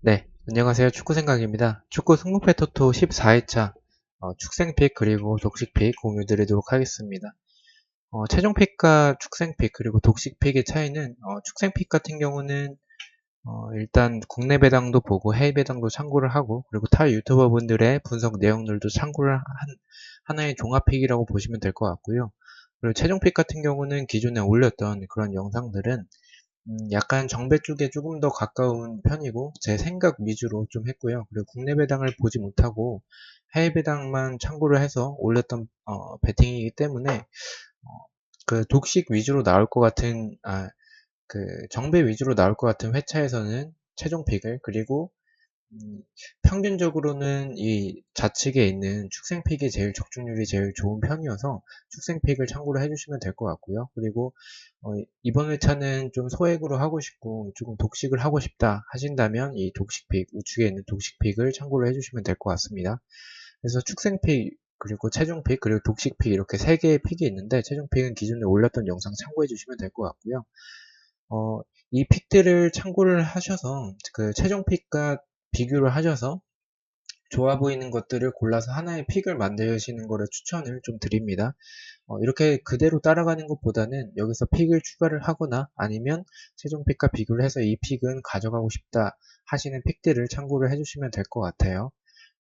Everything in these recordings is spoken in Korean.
네, 안녕하세요. 축구생각입니다. 축구 승부패 토토 14회차 축생픽 그리고 독식픽 공유드리도록 하겠습니다. 최종픽과 축생픽 그리고 독식픽의 차이는 축생픽 같은 경우는 일단 국내 배당도 보고 해외 배당도 참고를 하고 그리고 타 유튜버분들의 분석 내용들도 참고를 한 하나의 종합픽이라고 보시면 될 것 같고요. 그리고 최종픽 같은 경우는 기존에 올렸던 그런 영상들은 약간 정배 쪽에 조금 더 가까운 편이고 제 생각 위주로 좀 했고요. 그리고 국내 배당을 보지 못하고 해외 배당만 참고를 해서 올렸던 배팅이기 때문에 그 독식 위주로 나올 것 같은 그 정배 위주로 나올 것 같은 회차에서는 최종 픽을 그리고 음, 평균적으로는 이 좌측에 있는 축생픽이 제일 적중률이 제일 좋은 편이어서 축생픽을 참고로 해주시면 될 것 같고요. 그리고 이번 회차는 좀 소액으로 하고 싶고 조금 독식을 하고 싶다 하신다면 이 독식픽, 우측에 있는 독식픽을 참고로 해주시면 될 것 같습니다. 그래서 축생픽, 그리고 최종픽, 그리고 독식픽 이렇게 세 개의 픽이 있는데 최종픽은 기존에 올렸던 영상 참고해 주시면 될 것 같고요. 이 픽들을 참고를 하셔서 그 최종 픽과 비교를 하셔서 좋아 보이는 것들을 골라서 하나의 픽을 만드시는 거를 추천을 좀 드립니다. 이렇게 그대로 따라가는 것보다는 여기서 픽을 추가를 하거나 아니면 최종 픽과 비교를 해서 이 픽은 가져가고 싶다 하시는 픽들을 참고를 해주시면 될 것 같아요.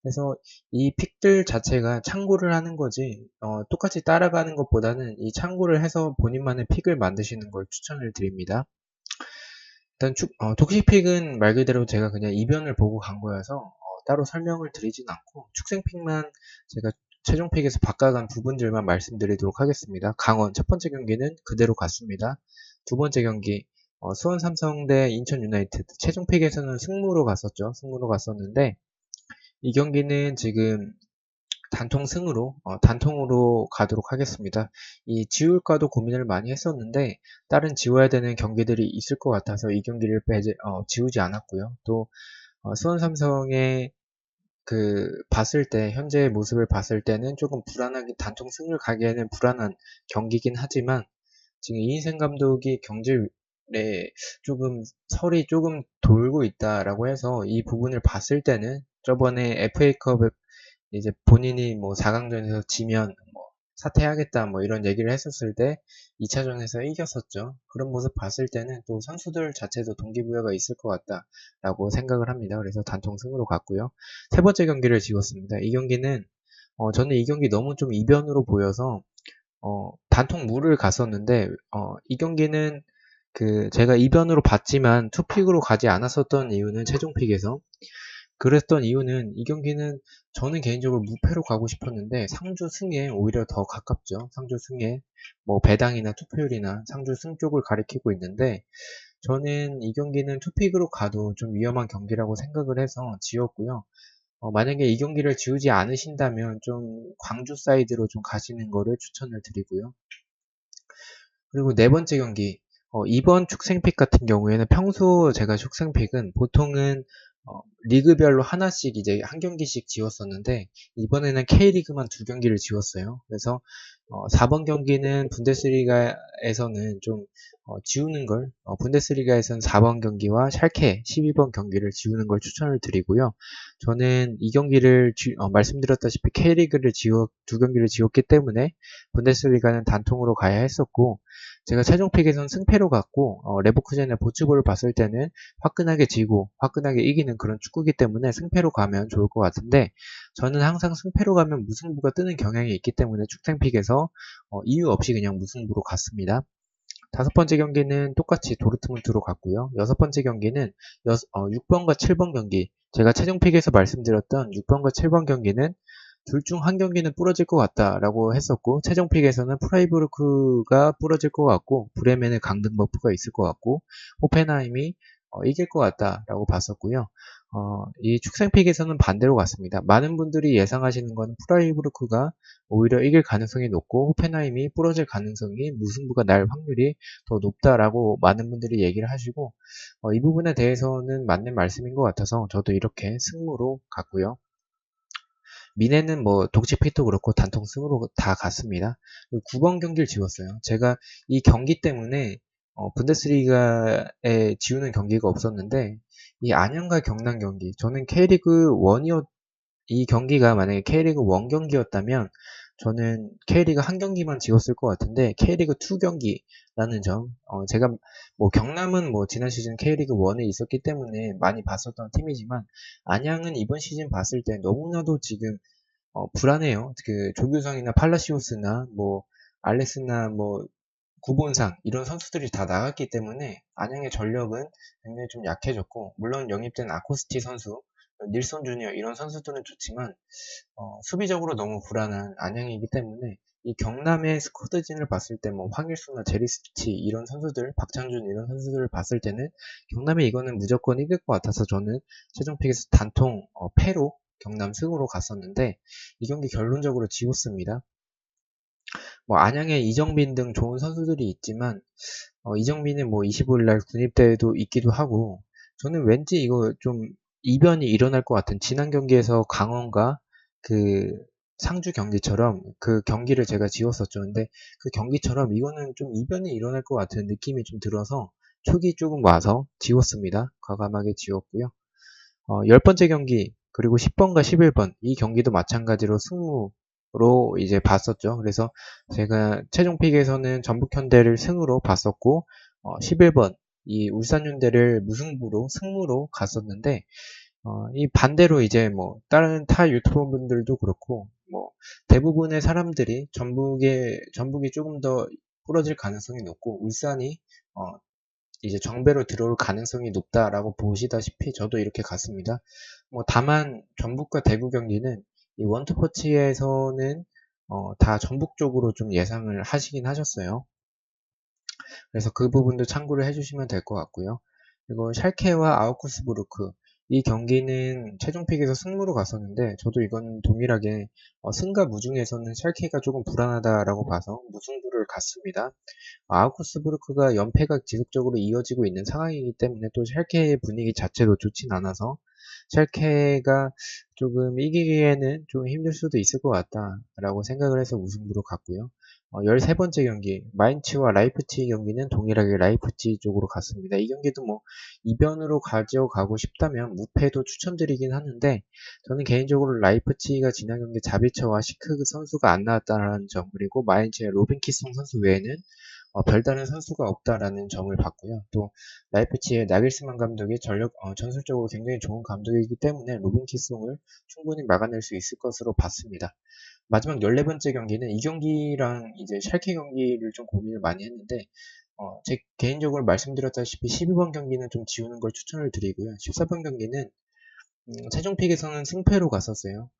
그래서 이 픽들 자체가 참고를 하는 거지 똑같이 따라가는 것보다는 이 참고를 해서 본인만의 픽을 만드시는 걸 추천을 드립니다. 일단 독식픽은 말 그대로 제가 그냥 이변을 보고 간 거여서 따로 설명을 드리진 않고 축생픽만 제가 최종픽에서 바꿔간 부분들만 말씀드리도록 하겠습니다. 강원 첫 번째 경기는 그대로 갔습니다. 두 번째 경기 수원 삼성 대 인천 유나이티드 최종픽에서는 승무로 갔었죠. 승무로 갔었는데 이 경기는 지금 단통으로 가도록 하겠습니다. 이 지울까도 고민을 많이 했었는데 다른 지워야 되는 경기들이 있을 것 같아서 이 경기를 지우지 않았고요. 또 수원 삼성의 그 봤을 때 현재의 모습을 봤을 때는 조금 불안하게 단통 승을 가기에는 불안한 경기긴 하지만 지금 이인생 감독이 경질에 조금 설이 조금 돌고 있다라고 해서 이 부분을 봤을 때는 저번에 FA컵 이제 본인이 뭐 4강전에서 지면 뭐 사퇴하겠다 뭐 이런 얘기를 했었을 때 2차전에서 이겼었죠. 그런 모습 봤을 때는 또 선수들 자체도 동기부여가 있을 것 같다라고 생각을 합니다. 그래서 단통 승으로 갔고요. 세 번째 경기를 지웠습니다. 이 경기는 저는 이 경기 너무 좀 이변으로 보여서 단통 무를 갔었는데 이 경기는 그 제가 이변으로 봤지만 투픽으로 가지 않았었던 이유는 최종픽에서 그랬던 이유는 이 경기는 저는 개인적으로 무패로 가고 싶었는데 상주 승에 오히려 더 가깝죠. 상주 승에 뭐 배당이나 투표율이나 상주 승 쪽을 가리키고 있는데 저는 이 경기는 투픽으로 가도 좀 위험한 경기라고 생각을 해서 지웠고요. 만약에 이 경기를 지우지 않으신다면 좀 광주 사이드로 좀 가시는 거를 추천을 드리고요. 그리고 네 번째 경기, 이번 축생픽 같은 경우에는 평소 제가 축생픽은 보통은 리그별로 하나씩 이제 한 경기씩 지웠었는데 이번에는 K리그만 두 경기를 지웠어요. 그래서 4번 경기는 분데스리가에서는 좀 지우는 걸 분데스리가에서는 4번 경기와 샬케 12번 경기를 지우는 걸 추천을 드리고요. 저는 이 경기를 말씀드렸다시피 K리그를 두 경기를 지웠기 때문에 분데스리가는 단통으로 가야 했었고 제가 최종픽에선 승패로 갔고 레버쿠젠의 보츠볼을 봤을 때는 화끈하게 지고 화끈하게 이기는 그런 축구기 때문에 승패로 가면 좋을 것 같은데 저는 항상 승패로 가면 무승부가 뜨는 경향이 있기 때문에 축생픽에서 이유 없이 그냥 무승부로 갔습니다. 다섯 번째 경기는 똑같이 도르트문트로 갔고요. 여섯 번째 경기는 6번과 7번 경기 제가 최종픽에서 말씀드렸던 6번과 7번 경기는 둘 중 한 경기는 부러질 것 같다라고 했었고 최종픽에서는 프라이부르크가 부러질 것 같고 브레멘의 강등 버프가 있을 것 같고 호펜하임이 이길 것 같다라고 봤었고요. 이 축생픽에서는 반대로 갔습니다. 많은 분들이 예상하시는 건 프라이부르크가 오히려 이길 가능성이 높고 호펜하임이 부러질 가능성이 무승부가 날 확률이 더 높다라고 많은 분들이 얘기를 하시고 이 부분에 대해서는 맞는 말씀인 것 같아서 저도 이렇게 승무로 갔고요. 미네는 뭐 독지픽도 그렇고 단통 승으로 다 갔습니다. 9번 경기를 지웠어요. 제가 이 경기 때문에 분데스리가에 지우는 경기가 없었는데 이 안양과 경남 경기 저는 K리그 1이었 이 경기가 만약에 K리그 1 경기였다면 저는 K리그 한 경기만 지웠을 것 같은데 K리그 2 경기라는 점 제가 뭐 경남은 뭐 지난 시즌 K리그 1에 있었기 때문에 많이 봤었던 팀이지만 안양은 이번 시즌 봤을 때 너무나도 지금 불안해요. 그 조규성이나 팔라시오스나 뭐 알렉스나 뭐 구본상 이런 선수들이 다 나갔기 때문에 안양의 전력은 굉장히 좀 약해졌고 물론 영입된 아코스티 선수, 닐슨 주니어 이런 선수들은 좋지만 수비적으로 너무 불안한 안양이기 때문에 이 경남의 스쿼드진을 봤을 때 뭐 황일수나 제리스치 이런 선수들, 박찬준 이런 선수들을 봤을 때는 경남이 이거는 무조건 이길 것 같아서 저는 최종픽에서 단통 패로 경남 승으로 갔었는데 이 경기 결론적으로 지웠습니다. 뭐 안양에 이정빈 등 좋은 선수들이 있지만 이정빈은 뭐 25일 날 군입대회도 있기도 하고 저는 왠지 이거 좀 이변이 일어날 것 같은 지난 경기에서 강원과 그 상주 경기처럼 그 경기를 제가 지웠었죠. 근데 그 경기처럼 이거는 좀 이변이 일어날 것 같은 느낌이 좀 들어서 촉이 조금 와서 지웠습니다. 과감하게 지웠고요. 10번째 경기, 그리고 10번과 11번, 이 경기도 마찬가지로 승무로 이제 봤었죠. 그래서 제가 최종픽에서는 전북현대를 승으로 봤었고, 11번, 이 울산현대를 무승부로, 승무로 갔었는데, 이 반대로 이제 뭐, 다른 타 유튜버 분들도 그렇고, 뭐, 대부분의 사람들이 전북이 조금 더 부러질 가능성이 높고, 울산이, 이제 정배로 들어올 가능성이 높다라고 보시다시피 저도 이렇게 갔습니다. 뭐 다만 전북과 대구 경기는 이 원투퍼치에서는 다 전북 쪽으로 좀 예상을 하시긴 하셨어요. 그래서 그 부분도 참고를 해주시면 될 것 같고요. 그리고 샬케와 아우쿠스부르크 이 경기는 최종픽에서 승무로 갔었는데 저도 이건 동일하게 승과 무 중에서는 샬케가 조금 불안하다라고 봐서 무승부를 갔습니다. 아우쿠스부르크가 연패가 지속적으로 이어지고 있는 상황이기 때문에 또 샬케의 분위기 자체도 좋진 않아서 샬케가 조금 이기기에는 좀 힘들 수도 있을 것 같다라고 생각을 해서 무승부로 갔고요. 13번째 경기 마인츠와 라이프치히 경기는 동일하게 라이프치히 쪽으로 갔습니다. 이 경기도 뭐 이변으로 가져가고 싶다면 무패도 추천드리긴 하는데 저는 개인적으로 라이프치히가 지난 경기 자비처와 시크 선수가 안 나왔다는 점 그리고 마인츠의 로빈 키송 선수 외에는 별다른 선수가 없다라는 점을 봤고요. 또 라이프치히의 나겔스만 감독이 전술적으로 굉장히 좋은 감독이기 때문에 로빈 키송을 충분히 막아낼 수 있을 것으로 봤습니다. 마지막 14번째 경기는 이 경기랑 이제 샬케 경기를 좀 고민을 많이 했는데 제 개인적으로 말씀드렸다시피 12번 경기는 좀 지우는 걸 추천을 드리고요. 14번 경기는 최종픽에서는 승패로 갔었어요.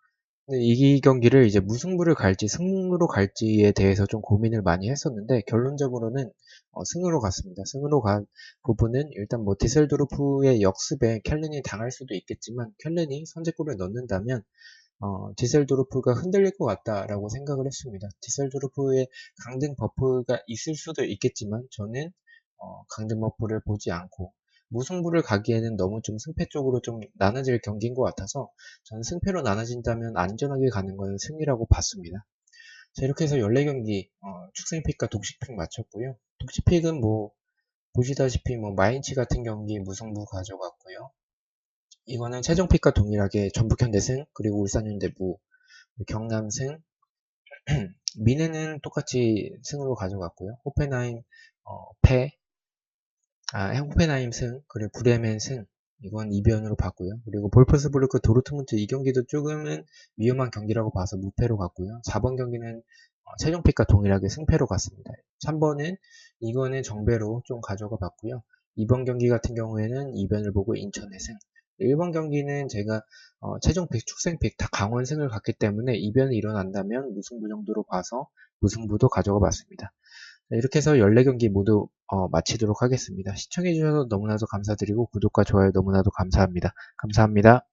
근데 이 경기를 이제 무승부를 갈지 승으로 갈지에 대해서 좀 고민을 많이 했었는데 결론적으로는 승으로 갔습니다. 승으로 간 부분은 일단 뭐 디셀도르프의 역습에 켈른이 당할 수도 있겠지만 켈른이 선제골을 넣는다면 디셀도르프가 흔들릴 것 같다라고 생각을 했습니다. 디셀도르프의 강등 버프가 있을 수도 있겠지만 저는 강등 버프를 보지 않고 무승부를 가기에는 너무 좀 승패 쪽으로 좀 나눠질 경기인 것 같아서 저는 승패로 나눠진다면 안전하게 가는 것은 승리라고 봤습니다. 자, 이렇게 해서 14경기 축생픽과 독식픽 마쳤고요. 독식픽은 뭐 보시다시피 뭐 마인츠 같은 경기 무승부 가져갔고요. 이거는 최종픽과 동일하게 전북현대 승, 그리고 울산현대 무, 경남 승, 미네는 똑같이 승으로 가져갔고요. 호펜하임 패, 호펜하임 승, 그리고 브레멘 승, 이건 이변으로 봤고요. 그리고 볼프스부르크 도르트문트 이 경기도 조금은 위험한 경기라고 봐서 무패로 갔고요. 4번 경기는 최종픽과 동일하게 승패로 갔습니다. 3번은 이거는 정배로 좀 가져가 봤고요. 2번 경기 같은 경우에는 이변을 보고 인천의 승. 1번 경기는 제가 최종픽, 축생픽 다 강원승을 갔기 때문에 이변이 일어난다면 무승부 정도로 봐서 무승부도 가져가 봤습니다. 이렇게 해서 14경기 모두 마치도록 하겠습니다. 시청해주셔서 너무나도 감사드리고 구독과 좋아요 너무나도 감사합니다. 감사합니다.